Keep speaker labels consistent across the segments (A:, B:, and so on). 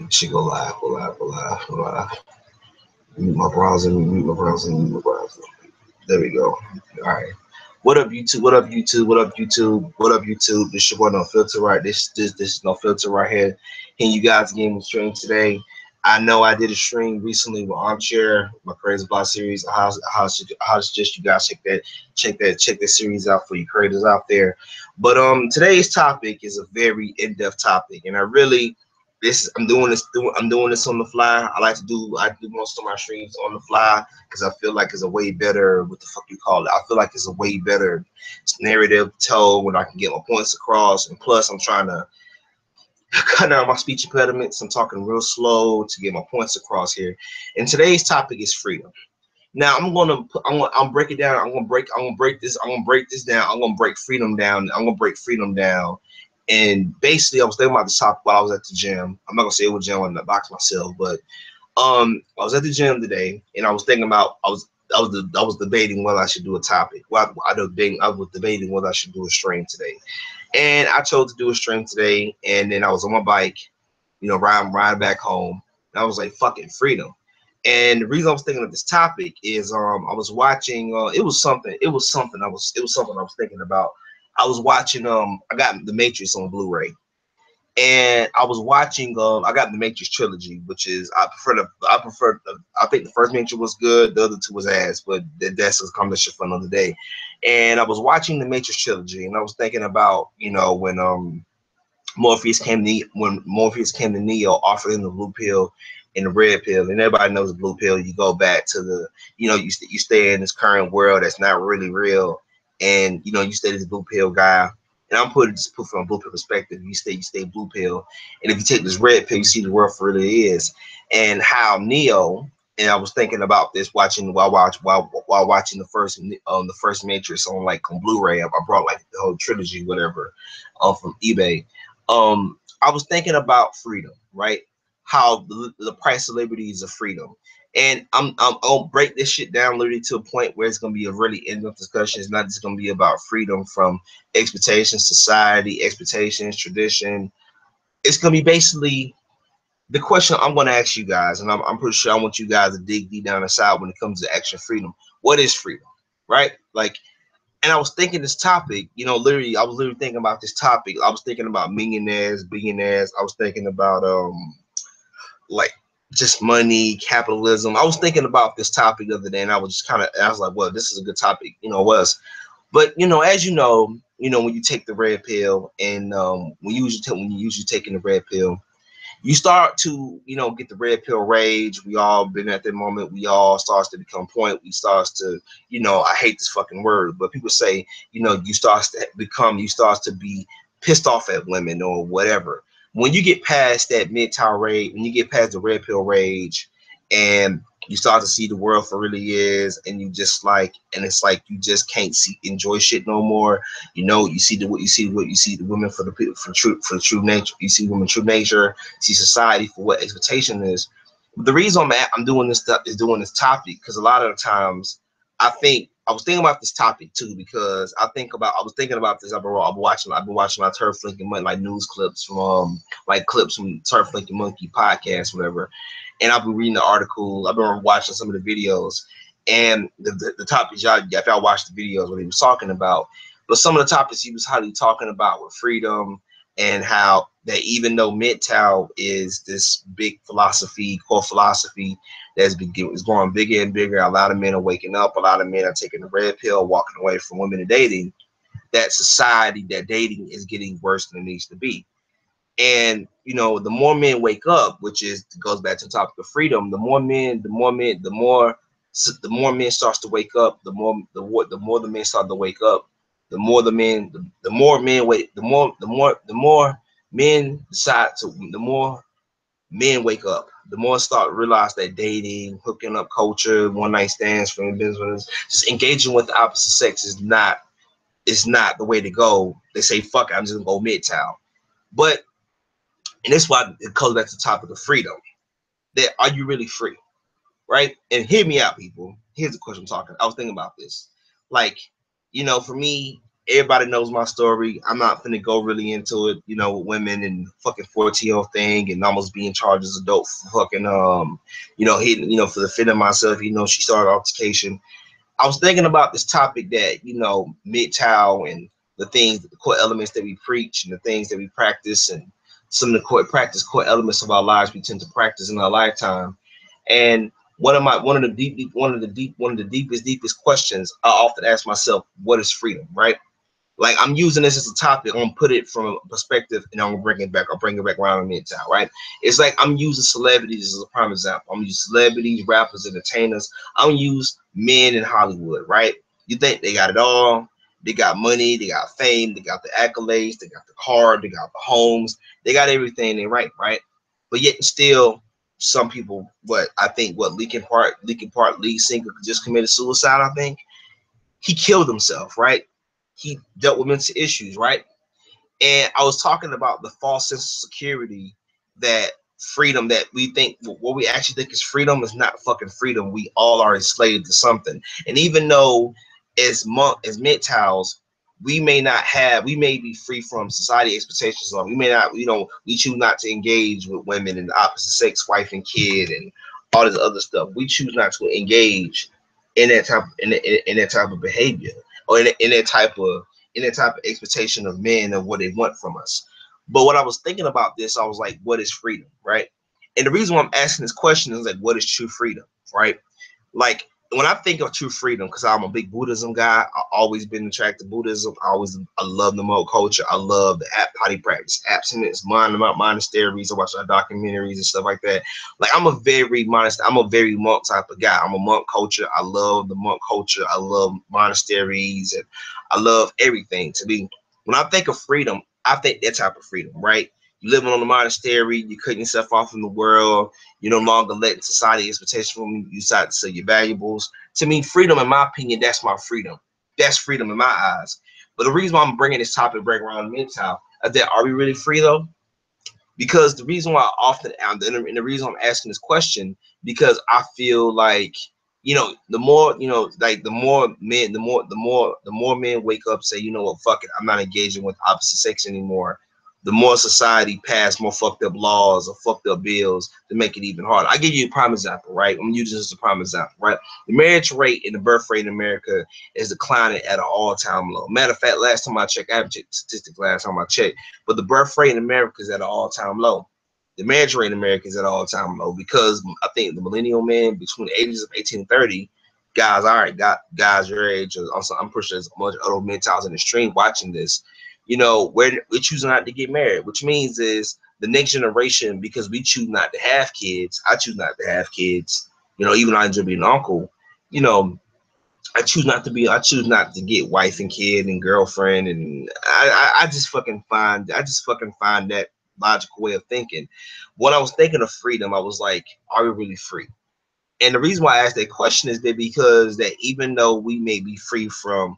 A: Should go live, go live, go live, go live. Mute my browser, mute my browser, mute my browser. There we go. All right. What up, YouTube? What up, YouTube? What up, YouTube? What up, YouTube? This your boy No Filter right. This is No Filter right here. And you guys again with stream today. I know I did a stream recently with Armchair, my Crazy Block series. How suggest you guys check that series out for you creators out there. But today's topic is a very in-depth topic, and I'm doing this on the fly. I do most of my streams on the fly because I feel like it's a way better, what the fuck you call it? I feel like it's a way better narrative told when I can get my points across, and plus I'm trying to cut down my speech impediments. I'm talking real slow to get my points across here. And today's topic is freedom. Now I'm break it down. I'm gonna break this down. I'm gonna break freedom down. I'm gonna break freedom down. And basically, I was thinking about this topic while I was at the gym. I'm not gonna say it was gym. I'm gonna box myself, but I was at the gym today, and I was thinking about I was debating whether I should do a topic. Well, I was debating whether I should do a stream today, and I chose to do a stream today. And then I was on my bike, riding back home, and I was like, "Fucking freedom." And the reason I was thinking of this topic is I was watching it was something I was thinking about. I was watching I got The Matrix on Blu-ray, and I was watching I got The Matrix trilogy, which is I think the first Matrix was good, the other two was ass, but that's a conversation for another day. And I was watching The Matrix trilogy, and I was thinking about when Morpheus came to Neo, offered him the blue pill and the red pill, and everybody knows the blue pill. You go back to you stay in this current world that's not really real, and you stay this blue pill guy. And I'm putting this from a blue pill perspective. You stay blue pill, and if you take this red pill, you see the world for what it is, and how Neo. And I was thinking about this while watching the first Matrix on Blu-ray. I brought like the whole trilogy, whatever, from eBay. I was thinking about freedom, right? How the price of liberty is of freedom. And I'll break this shit down literally to a point where it's going to be a really in-depth discussion. It's not just going to be about freedom from expectations, society, expectations, tradition. It's going to be basically the question I'm going to ask you guys, and I'm pretty sure I want you guys to dig deep down inside when it comes to actual freedom. What is freedom, right? Like, and I was thinking this topic, I was literally thinking about this topic. I was thinking about millionaires, billionaires. I was thinking about like just money, capitalism. I was thinking about this topic the other day, and I was like, well, this is a good topic, it was. But as when you take the red pill, and when you usually taking the red pill, you start to get the red pill rage. We all been at that moment. We all starts to become point. We starts to I hate this fucking word, but people say you starts to be pissed off at women or whatever. When you get past that MGTOW rage, when you get past the red pill rage, and you start to see the world for really is, and it's like you just can't enjoy shit no more. You see the women for the true nature. You see women true nature. You see society for what expectation is. The reason I'm doing this stuff is doing this topic because a lot of the times I was thinking about this topic too, because I was thinking about this. I've been watching my Turf Lincoln Monkey, like news clips from clips from Turf Lincoln Monkey podcast, whatever. And I've been reading the article. I've been watching some of the videos, and the topics if y'all watched the videos, what he was talking about. But some of the topics he was highly talking about were freedom, and how that even though MGTOW is this big core philosophy that's is growing bigger and bigger, a lot of men are waking up, a lot of men are taking the red pill, walking away from women and dating, that society, that dating is getting worse than it needs to be. And the more men wake up, which goes back to the topic of freedom, the more men starts to wake up, the more the men start to wake up, the more men wake up, the more start to realize that dating, hooking up culture, one night stands, friend business, just engaging with the opposite sex is not the way to go. They say, fuck it, I'm just gonna go MGTOW. But and that's why it comes back to the topic of freedom. That are you really free? Right? And hear me out, people. Here's the question I'm talking. I was thinking about this. Like, for me, everybody knows my story. I'm not finna go really into it, you know, with women and fucking 14-year-old thing and almost being charged as adult for fucking you know, hitting, you know, for defending myself, you know, she started altercation. I was thinking about this topic that, you know, MGTOW and the things, the core elements that we preach and the things that we practice and some of the core elements of our lives we tend to practice in our lifetime. And one of the deepest questions I often ask myself, what is freedom, right? Like, I'm using this as a topic. I'm gonna put it from a perspective, and I'm gonna bring it back. I'll bring it back around in MGTOW, right? It's like I'm using celebrities as a prime example. I'm using celebrities, rappers, entertainers. I'm gonna use men in Hollywood, right? You think they got it all? They got money, they got fame, they got the accolades, they got the car, they got the homes, they got everything they right? But yet still, some people, what Linkin Park lead singer just committed suicide. I think he killed himself, right? He dealt with mental issues, right? And I was talking about the false sense of security, that freedom that we think, what we actually think is freedom is not fucking freedom. We all are enslaved to something. And even though as MGTOWs, we may be free from society expectations, or we may not, we choose not to engage with women in the opposite sex, wife and kid, and all this other stuff. We choose not to engage in that type of behavior, or in that type of expectation of men and what they want from us. But when I was thinking about this, I was like, what is freedom, right? And the reason why I'm asking this question is like, what is true freedom, right? Like, when I think of true freedom, because I'm a big Buddhism guy, I've always been attracted to Buddhism. I love the mode culture. I love the body practice, abstinence, monasteries. I watch documentaries and stuff like that. Like, I'm a very monk type of guy. I'm a monk culture. I love the monk culture. I love monasteries, and I love everything. To me, when I think of freedom, I think that type of freedom, right? You living on the monastery, you cutting yourself off from the world. You're no longer letting society expectations from you. You decide to sell your valuables. To me, freedom, in my opinion, that's my freedom. That's freedom in my eyes. But the reason why I'm bringing this topic back around MGTOW is that, are we really free though? Because the reason why and the reason I'm asking this question, because I feel like, the more, like the more men wake up, say, you know what, fuck it, I'm not engaging with opposite sex anymore. The more society pass more fucked up laws or fucked up bills to make it even harder. I give you a prime example, right? I'm using this as a prime example, right? The marriage rate and the birth rate in America is declining at an all-time low. Matter of fact, last time I checked, I haven't checked statistics last time I checked, but the birth rate in America is at an all-time low. The marriage rate in America is at an all-time low, because I think the millennial men between the ages of 18 and 30, guys, all right, guys your age, also, I'm pretty sure there's a bunch of other MGTOWs in the stream watching this. We're choosing not to get married, which means is the next generation, because we choose not to have kids. I choose not to have kids. Even though I enjoy being an uncle, I choose not to get wife and kid and girlfriend, and I just fucking find that logical way of thinking. When I was thinking of freedom, I was like, are we really free? And the reason why I asked that question is that, because that even though we may be free from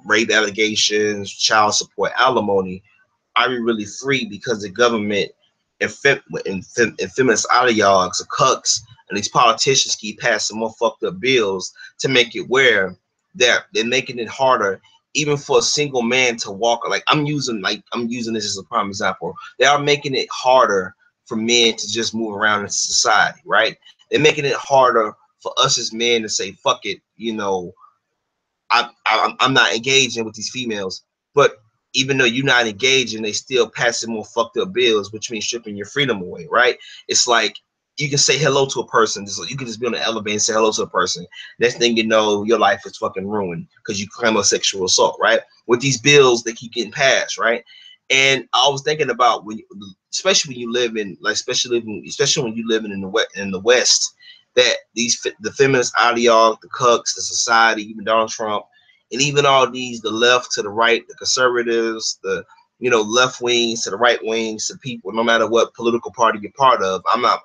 A: rape allegations, child support, alimony, are we really free? Because the government and feminist ideologues, or cucks, and these politicians keep passing more fucked up bills to make it where they're making it harder even for a single man to walk. Like, I'm using this as a prime example. They are making it harder for men to just move around in society, right? They're making it harder for us as men to say, fuck it, I'm not engaging with these females. But even though you're not engaging, they still passing more fucked up bills, which means stripping your freedom away, right? It's like, you can say hello to a person. You can just be on the elevator and say hello to a person. Next thing you know, your life is fucking ruined because you claim a sexual assault, right? With these bills that keep getting passed, right? And I was thinking about especially when you live in, like, especially when you live in the West, that the feminist ideologue, the cucks, the society, even Donald Trump, and even all these, the left to the right, the conservatives, the left wings to the right wings, to people, no matter what political party you're part of. I'm an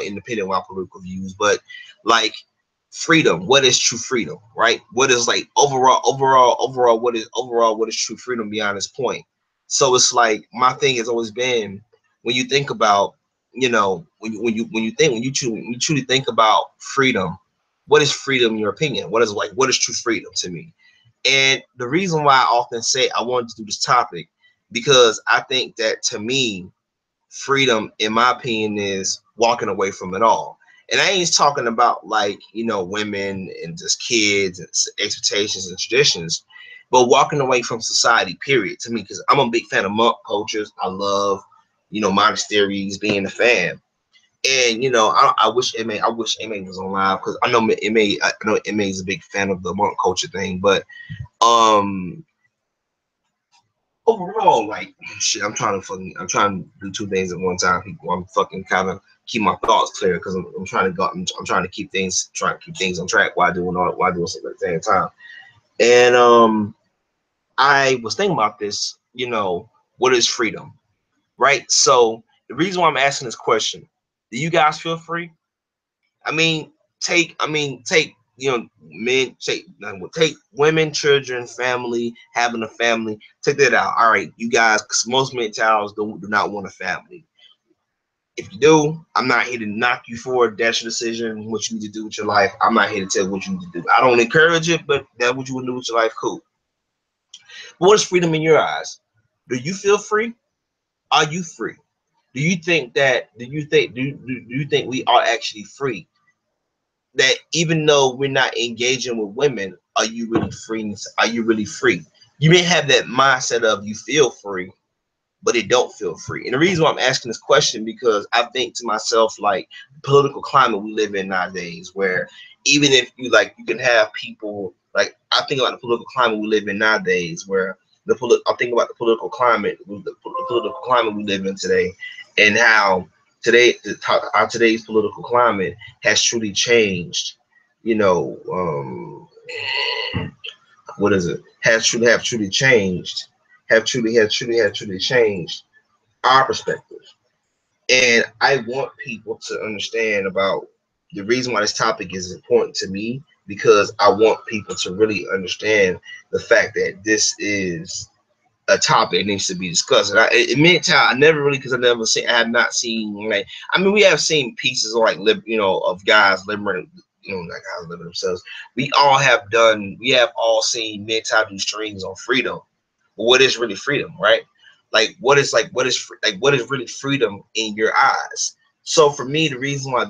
A: independent with my political views, but like, freedom, what is true freedom, right? What is, like, overall, what is true freedom beyond this point? So it's like, my thing has always been, when you think about, when you truly think about freedom, what is freedom in your opinion? What is true freedom to me? And the reason why I often say I wanted to do this topic, because I think that to me, freedom, in my opinion, is walking away from it all. And I ain't talking about like, you know, women and just kids and expectations and traditions, but walking away from society, period, to me, because I'm a big fan of monk cultures. I love, you know, monasteries, being a fan. And you know, I wish MA was on live, because I know I know MA is a big fan of the monk culture thing, but um overall, like shit, I'm trying to do two things at one time. People, I'm fucking kind of keep my thoughts clear, because I'm trying to go. I'm trying to keep things on track while doing something at the same time. And I was thinking about this. You know, what is freedom, right? So the reason why I'm asking this question: do you guys feel free? I mean, take you know, men, take women, children, family, having a family. Take that out. All right, you guys, because most MGTOWs do not want a family. If you do, I'm not here to knock you for it. That's your decision, what you need to do with your life. I'm not here to tell you what you need to do. I don't encourage it, but that's what you want to do with your life. Cool. But what is freedom in your eyes? Do you feel free? Are you free? Do you think that? Do you think we are actually free? That even though we're not engaging with women, are you really free? Are you really free? You may have that mindset of you feel free, but it don't feel free. And the reason why I'm asking this question, because I think to myself, like, the political climate we live in nowadays, where even if you like, you can have people like, I think about the political climate we live in nowadays, where I think about the political climate, the political climate we live in today, and how how today's political climate has truly changed. You know, what is it? Have truly changed. Have truly changed our perspective. And I want people to understand about the reason why this topic is important to me, because I want people to really understand the fact that this is a topic that needs to be discussed. And it meant I never really, because I have not seen, like, I mean, we have seen pieces of, like, you know, of guys liberating, you know, like guys living themselves. We have all seen MGTOW do streams on freedom. But what is really freedom, right? What is really freedom in your eyes? So for me, the reason why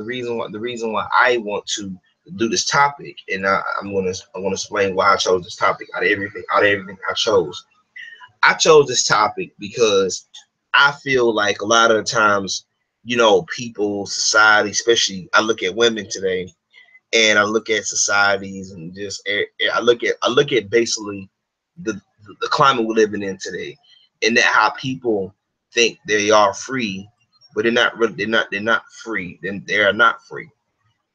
A: I want to do this topic, and I'm gonna explain why I chose this topic out of everything I chose. I chose this topic because I feel like a lot of the times, you know, people, society, especially I look at women today, and I look at societies, and just I look at basically the the climate we're living in today, and that how people think they are free, but they're not really they're not free. Then they are not free.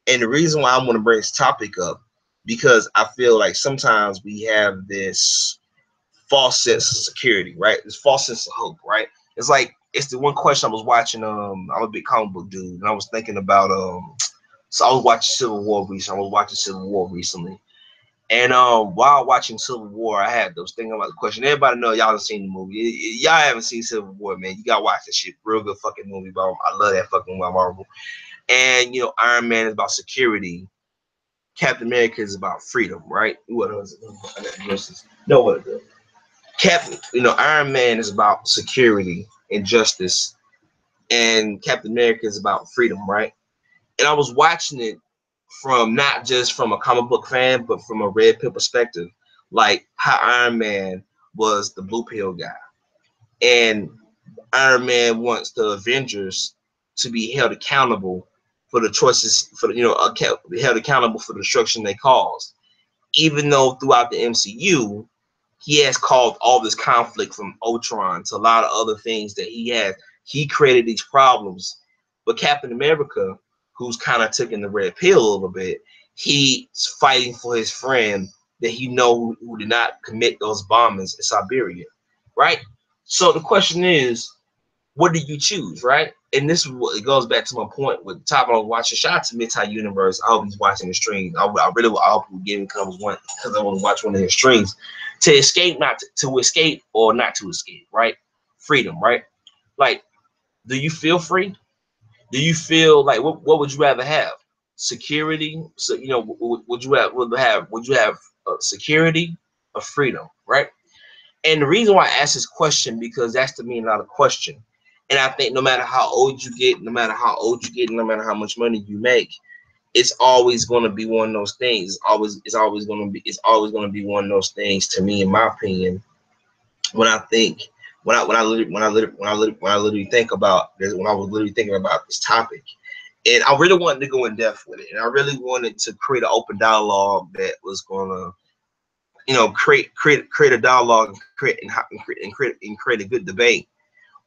A: And the reason why I want to bring this topic up, because I feel like sometimes we have this false sense of security, right? This false sense of hope, right? It's like, it's the one question I was watching. I'm a big comic book dude, and I was thinking about so I was watching Civil War recently. And while watching Civil War, I had those thinking about the question. Everybody know, y'all have seen the movie. Y'all haven't seen Civil War, man. You gotta watch this shit. Real good fucking movie, bro. I love that fucking movie, Marvel. And you know, Iron Man is about security. Captain America is about freedom, right? What else? No, what is it? Iron Man is about security and justice, and Captain America is about freedom, right? And I was watching it from not just from a comic book fan, but from a red pill perspective, like how Iron Man was the blue pill guy, and Iron Man wants the Avengers to be held accountable for the choices, held accountable for the destruction they caused. Even though throughout the MCU, he has caused all this conflict, from Ultron to a lot of other things that he created these problems. But Captain America, who's kind of taking the red pill a little bit, he's fighting for his friend that who did not commit those bombings in Siberia, right? So the question is, what do you choose, right? And this is what it goes back to my point with the top I was watching. Shout out to MGTOW Universe. I hope he's watching the stream. I hope we get him because I want to watch one of his streams. To escape, to escape, or not to escape, right? Freedom, right? Like, do you feel free? Do you feel like what would you rather have? Security? So would you have security of freedom, right? And the reason why I ask this question, because that's the $1 million question. And I think no matter how old you get, no matter how old you get, no matter how much money you make, it's always going to be one of those things. It's always going to be one of those things, to me, in my opinion. When I think, when I literally think about this, when I was literally thinking about this topic, and I really wanted to go in depth with it, and I really wanted to create an open dialogue that was going to, create a dialogue, and create a good debate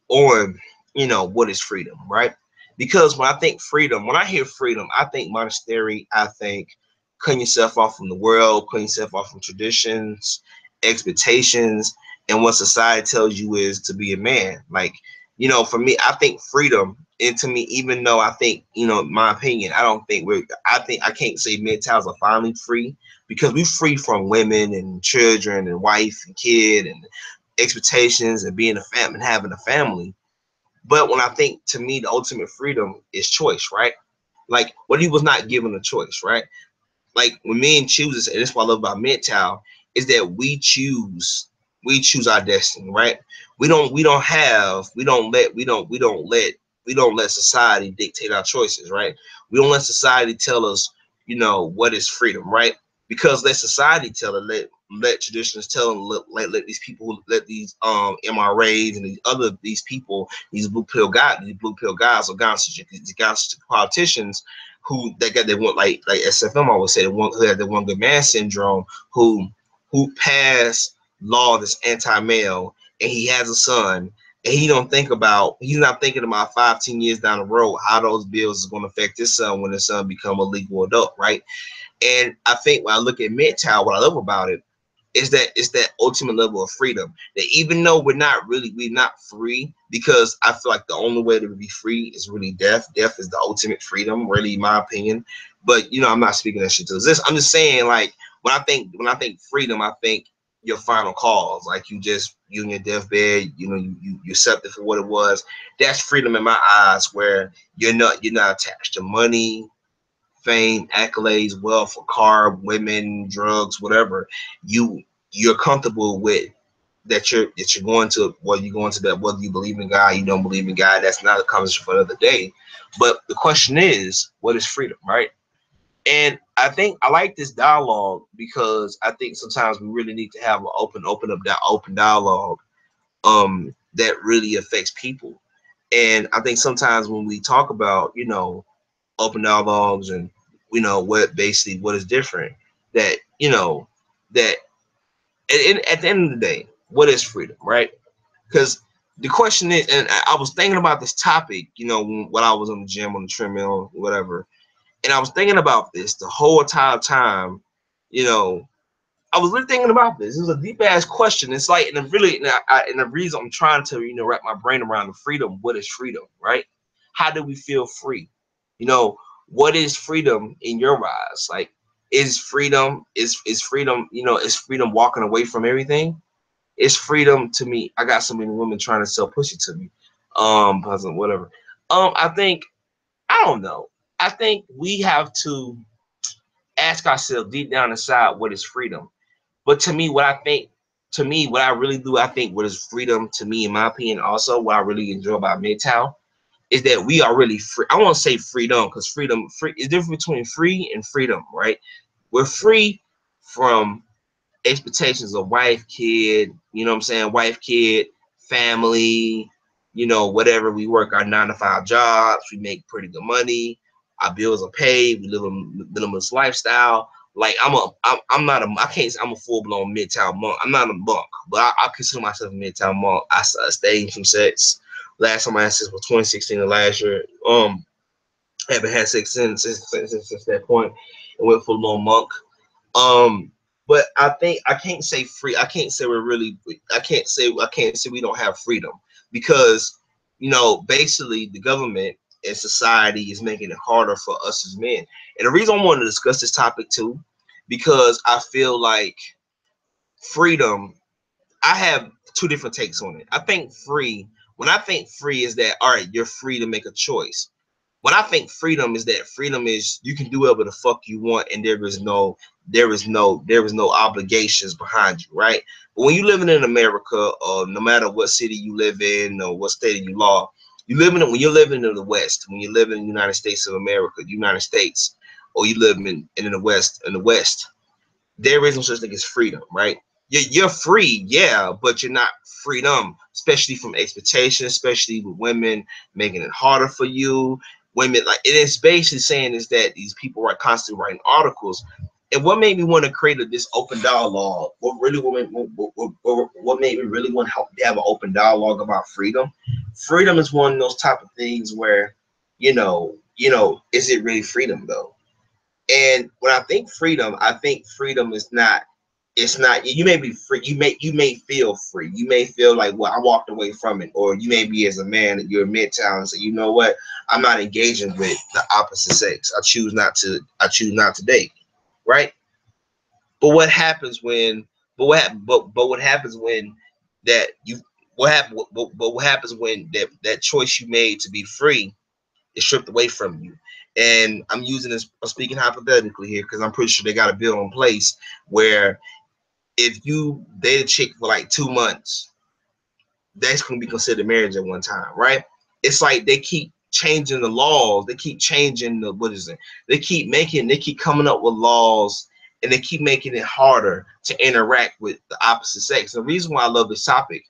A: on, what is freedom, right? Because when I think freedom, when I hear freedom, I think monastery, I think cutting yourself off from the world, cutting yourself off from traditions, expectations, and what society tells you is to be a man. Like, for me, I think freedom, and to me, even though I think, my opinion, I think I can't say MGTOWs are finally free, because we're free from women and children and wife and kid and expectations and being a family and having a family. But when I think, to me, the ultimate freedom is choice, right? Like, what he was not given a choice, right? Like, when men chooses, and that's what I love about MGTOW, is that we choose our destiny, right? We don't let society dictate our choices, right? We don't let society tell us, what is freedom, right? Because let society tell it, let traditions tell them, let these people, let these MRAs and these people, these blue pill guys or guys politicians who they want, like SFM always say, who had the one good man syndrome, who pass law that's anti-male, and he has a son, and he's not thinking about 5-10 years down the road how those bills is going to affect his son when his son become a legal adult, right? And I think when I look at MGTOW, what I love about it is that it's that ultimate level of freedom, that even though we're not free, because I feel like the only way to be free is really death. Death is the ultimate freedom, really, in my opinion. But I'm not speaking that shit to this. I'm just saying, like, when I think freedom, I think your final cause, like you in your deathbed, you accept it for what it was. That's freedom in my eyes, where you're not attached to money, fame, accolades, wealth, a car, women, drugs, whatever. You're comfortable with that. You're going to, whether you go into that, whether you believe in God, you don't believe in God. That's not a conversation for another day. But the question is, what is freedom, right? And I think I like this dialogue, because I think sometimes we really need to have an open dialogue that really affects people. And I think sometimes when we talk about, open dialogues and what is different, that that at the end of the day, what is freedom, right? Because the question is, and I was thinking about this topic, when I was on the gym, on the treadmill, whatever, and I was thinking about this the whole entire time. I was really thinking about this. It was a deep ass question. It's like, and the reason I'm trying to wrap my brain around the freedom. What is freedom, right? How do we feel free? What is freedom in your eyes? Like, is freedom is freedom walking away from everything? Is freedom, to me, I got so many women trying to sell pussy to me, whatever. I think, I don't know. I think we have to ask ourselves deep down inside, what is freedom? But to me, what I really do, I think what is freedom to me, in my opinion, also what I really enjoy about MGTOW, is that we are really free. I won't say freedom, because free is different between free and freedom, right? We're free from expectations of wife, kid, wife, kid, family, whatever. We work our 9-to-5 jobs, we make pretty good money, our bills are paid, we live a minimalist lifestyle. Like, I'm not a, I can't say I'm a full-blown MGTOW monk. I'm not a monk, but I consider myself a MGTOW monk. I stayed from sex. Last time I had sex was 2016 of last year. Haven't had sex since that point, and went full-blown monk. But I think I can't say free. I can't say we're really. I can't say we don't have freedom, because basically the government and society is making it harder for us as men. And the reason I want to discuss this topic too, because I feel like freedom. I have two different takes on it. I think free. When I think free, is that, all right, you're free to make a choice. When I think freedom is that freedom is you can do whatever the fuck you want, and there is no obligations behind you, right? But when you living in America, or no matter what city you live in or what state you law, when you're living in the West, when you live in the United States of America, the United States, or you live in the West, there is no such thing as freedom, right? You're free, yeah, but you're not freedom, especially from expectation, especially with women making it harder for you. Women, like, it is basically saying is that these people are constantly writing articles. And what made me want to create this open dialogue, what made me really want to help have an open dialogue about freedom? Freedom is one of those type of things where, is it really freedom though? And when I think freedom is not, it's not, you may be free, you may feel free. You may feel like, well, I walked away from it. Or you may be as a man that you're a MGTOW and say, you know what, I'm not engaging with the opposite sex. I choose not to date. Right? But what happens when but what happens when that you what happens when that choice you made to be free is stripped away from you? And I'm using this, I'm speaking hypothetically here, because I'm pretty sure they got a bill in place where if you date a chick for like 2 months, that's going to be considered marriage at one time, right? It's like they keep changing the laws. They keep changing the, what is it? They keep coming up with laws, and they keep making it harder to interact with the opposite sex. The reason why I love this topic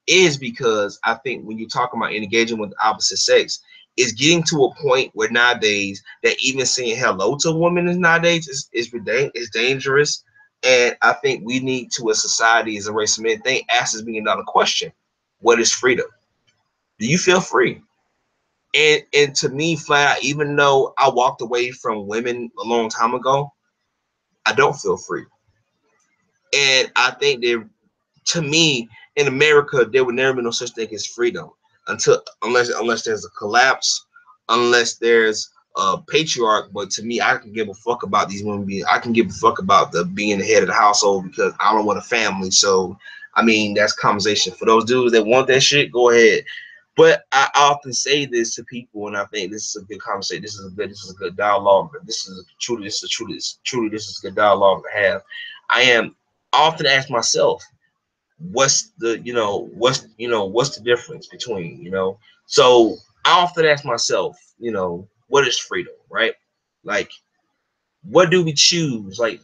A: is because I think when you're talking about engaging with the opposite sex, is getting to a point where nowadays that even saying hello to a woman is nowadays is dangerous. And I think we need to, as society, as a race of men, ask this $1 million question: what is freedom? Do you feel free? And to me, flat out, even though I walked away from women a long time ago, I don't feel free. And I think that, to me, in America, there would never be no such thing as freedom unless there's a collapse, unless there's a patriarch. But to me, I can give a fuck about these women being. I can give a fuck about being the head of the household, because I don't want a family. So, I mean, that's conversation for those dudes that want that shit. Go ahead. But I often say this to people, and I think this is a good conversation. This is a good dialogue. This is a good dialogue to have. I often ask myself, what's the difference between, so I often ask myself, what is freedom, right? Like, what do we choose? Like,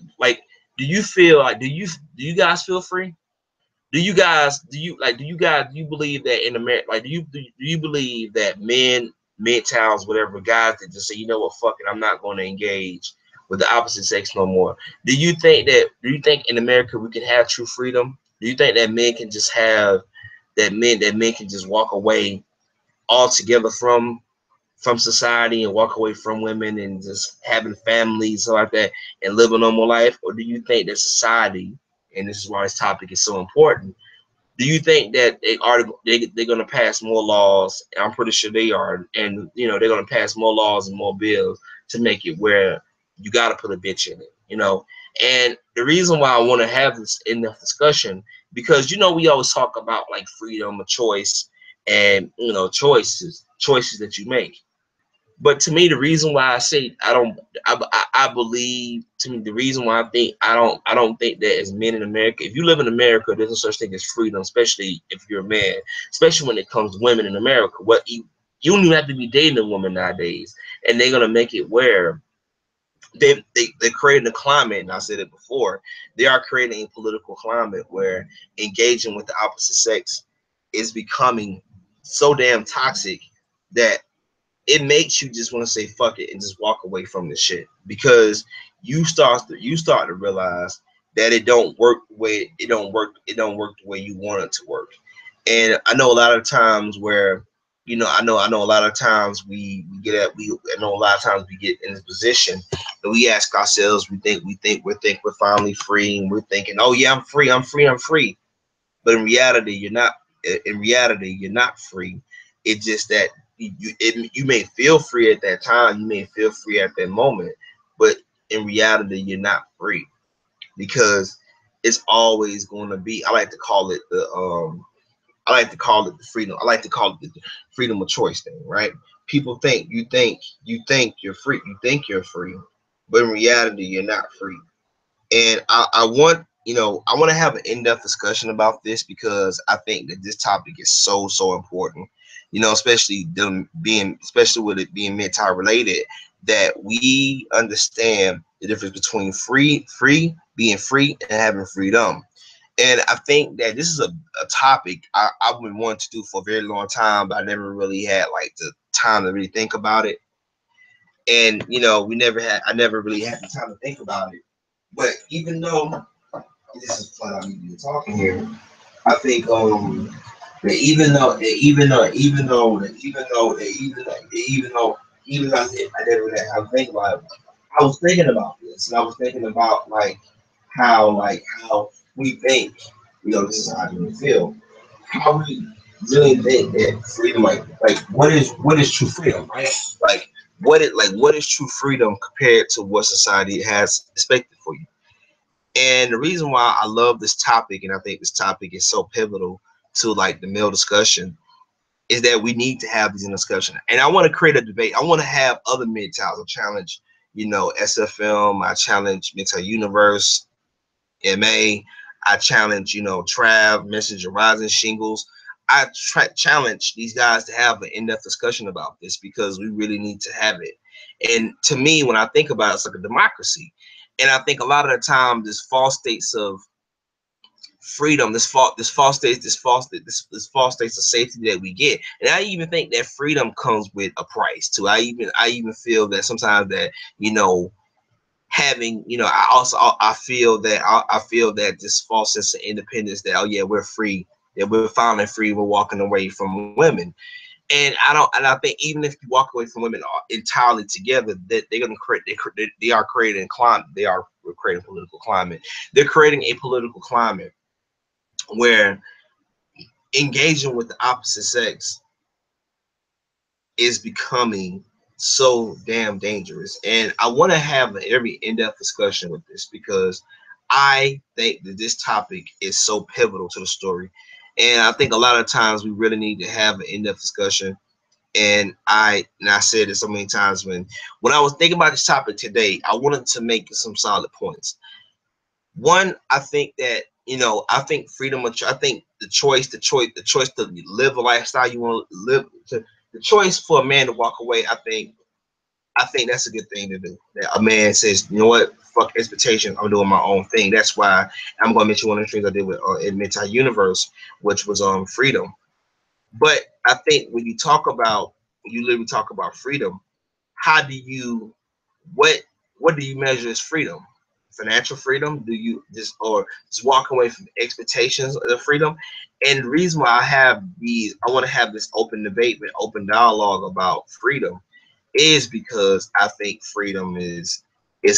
A: do you feel like, do you guys feel free? Do you believe that in America, like, do you believe that MGTOWs, whatever, guys that just say, you know what, fuck it, I'm not going to engage with the opposite sex no more? Do you think in America we can have true freedom? Do you think that men can just men can just walk away altogether from society, and walk away from women, and just having families, so like that, and live a normal life? Or do you think that society, and this is why this topic is so important, do you think that they're going to pass more laws? I'm pretty sure they are, and they're going to pass more laws and more bills to make it where you got to put a bitch in it. And the reason why I want to have this in-depth discussion, because we always talk about like freedom of choice, and choices that you make. But to me, the reason why I say I believe, to me, the reason why I don't think that as men in America, if you live in America, there's no such thing as freedom, especially if you're a man, especially when it comes to women in America. What you don't even have to be dating a woman nowadays, and they're gonna make it where they're creating a climate, and I said it before, they are creating a political climate where engaging with the opposite sex is becoming so damn toxic that it makes you just want to say fuck it and just walk away from this shit, because you start to realize that it don't work the way you want it to work. And I know a lot of times where, I know a lot of times I know a lot of times we get in this position and we ask ourselves, we're finally free, and we're thinking, oh yeah, I'm free. But in reality, you're not. In reality, you're not free. It's just that you may feel free at that time, you may feel free at that moment, but in reality, you're not free, because it's always going to be. I like to call it the freedom. I like to call it the freedom of choice thing, right? People think you're free. You think you're free, but in reality, you're not free. And I want, I want to have an in-depth discussion about this because I think that this topic is so important. Especially them being, especially with it being mental related, that we understand the difference between being free and having freedom. And I think that this is a topic I've been wanting to do for a very long time, but I never really had like the time to really think about it. And I never really had the time to think about it. But even though this is fun, I'm even talking here. I think that even though I never really had time to think about it, I was thinking about this, and I was thinking about how we think, this is how we feel, how we really think that freedom, like what is true freedom, right? Like what is true freedom compared to what society has expected for you. And the reason why I love this topic, and I think this topic is so pivotal to like the male discussion, is that we need to have these in discussion. And I want to create a debate. I want to have other MGTOWs. I challenge, SFM. I challenge MGTOW Universe, MA. I challenge, Trav, Messenger Rising, Shingles. I challenge these guys to have an in-depth discussion about this because we really need to have it. And to me, when I think about it, it's like a democracy. And I think a lot of the time, this false states of freedom, this false states of safety that we get, and I even think that freedom comes with a price too. I even feel that sometimes that having I feel that this false sense of independence, that oh yeah, we're free, that we're finally free, we're walking away from women. And I think even if you walk away from women entirely together, that they're going to create, they are creating climate, creating political climate. They're creating a political climate where engaging with the opposite sex is becoming so damn dangerous. And I want to have a very in-depth discussion with this because I think that this topic is so pivotal to the story. And I think a lot of times we really need to have an in-depth discussion. And I said it so many times when I was thinking about this topic today, I wanted to make some solid points. One, I think that I think freedom. I think the choice to live a lifestyle you want to live, the choice for a man to walk away. I think that's a good thing to do. That a man says, you know what, fuck expectation, I'm doing my own thing. That's why I'm going to mention one of the things I did with MGTOW Universe, which was freedom. But I think when you literally talk about freedom, how do you what do you measure as freedom? Financial freedom? Do you just walk away from expectations of the freedom? And the reason why I want to have this open debate, open dialogue about freedom, is because I think freedom is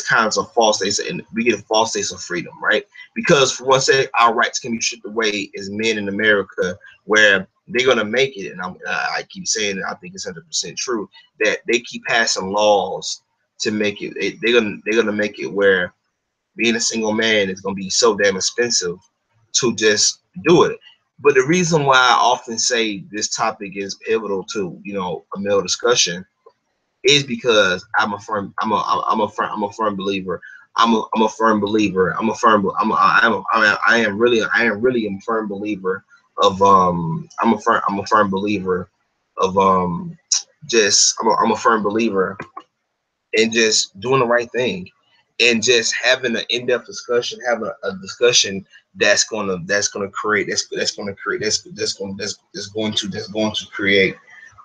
A: kind of a false state, and we get a false state of freedom, right? Because for one sec, our rights can be stripped away as men in America, where they're gonna make it, and I keep saying it, I think it's 100% true, that they keep passing laws to make it. They're gonna make it where being a single man is gonna be so damn expensive to just do it. But the reason why I often say this topic is pivotal to a male discussion is because I'm a firm believer. I'm a firm believer. I am really a firm believer of I'm a firm believer of I'm a firm believer in just doing the right thing, and just having an in-depth discussion, having a discussion that's gonna create that's going to create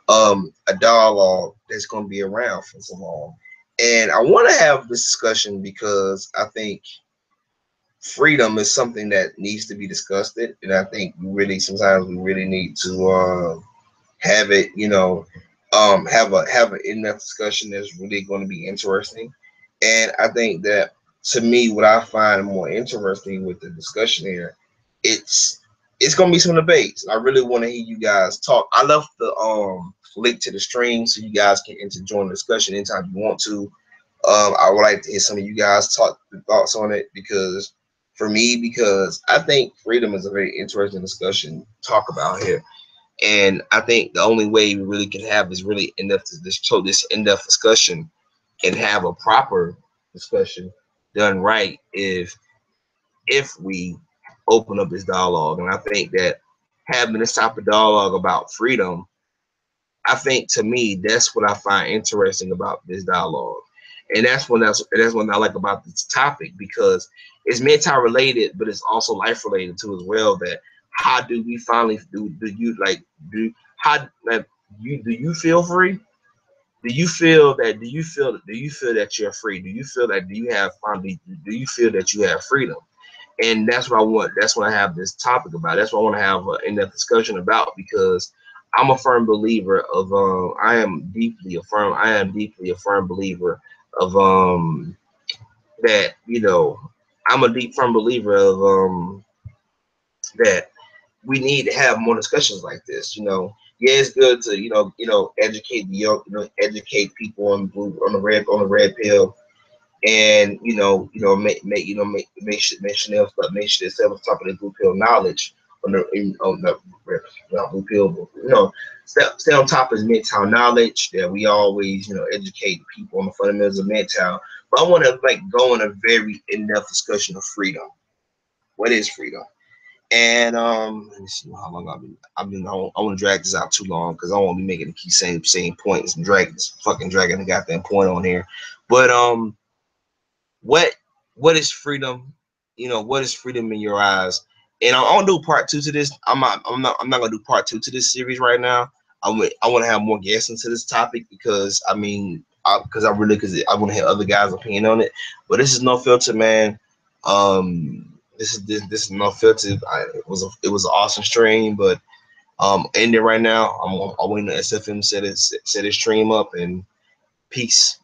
A: a dialogue that's going to be around for so long. And I want to have this discussion because I think freedom is something that needs to be discussed, and I think sometimes we really need to have it, have an in-depth discussion that's really going to be interesting. And I think that, to me, what I find more interesting with the discussion here, it's gonna be some debates. I really want to hear you guys talk. I left the link to the stream so you guys can enter, join the discussion anytime you want to. I would like to hear some of you guys talk the thoughts on it, because I think freedom is a very interesting discussion to talk about here. And I think the only way we really can have is really this in-depth discussion and have a proper discussion done right if we open up this dialogue. And I think that having this type of dialogue about freedom, I think to me that's what I find interesting about this dialogue. And that's what I like about this topic, because it's mental related, but it's also life related too as well. That how do we finally do you like do how like do you feel free? Do you feel that you're free? Do you feel that do you feel that you have freedom? And that's what I want. That's what I have this topic about. That's what I want to have an in-depth discussion about, because I'm a firm believer of I am deeply a firm believer of that, I'm a deep firm believer of that we need to have more discussions like this. Yeah, it's good to educate the young, educate people on the red pill, and make sure they're stay on top of the blue pill knowledge on the not blue pill, but, stay on top of MGTOW knowledge, that we always educate people on the fundamentals of MGTOW. But I want to go in a very in-depth discussion of freedom. What is freedom? And let me see how long I want to drag this out too long, because I don't want to be making the key same points and dragging the goddamn point on here. But what is freedom? What is freedom in your eyes? And I want to do part two to this. I'm not gonna do part two to this series right now. I want to have more guests into this topic, because I want to hear other guys' opinion on it. But this is no filter, man. This is no filter. It was an awesome stream, but ending right now. I'm waiting to SFM set his stream up, and peace.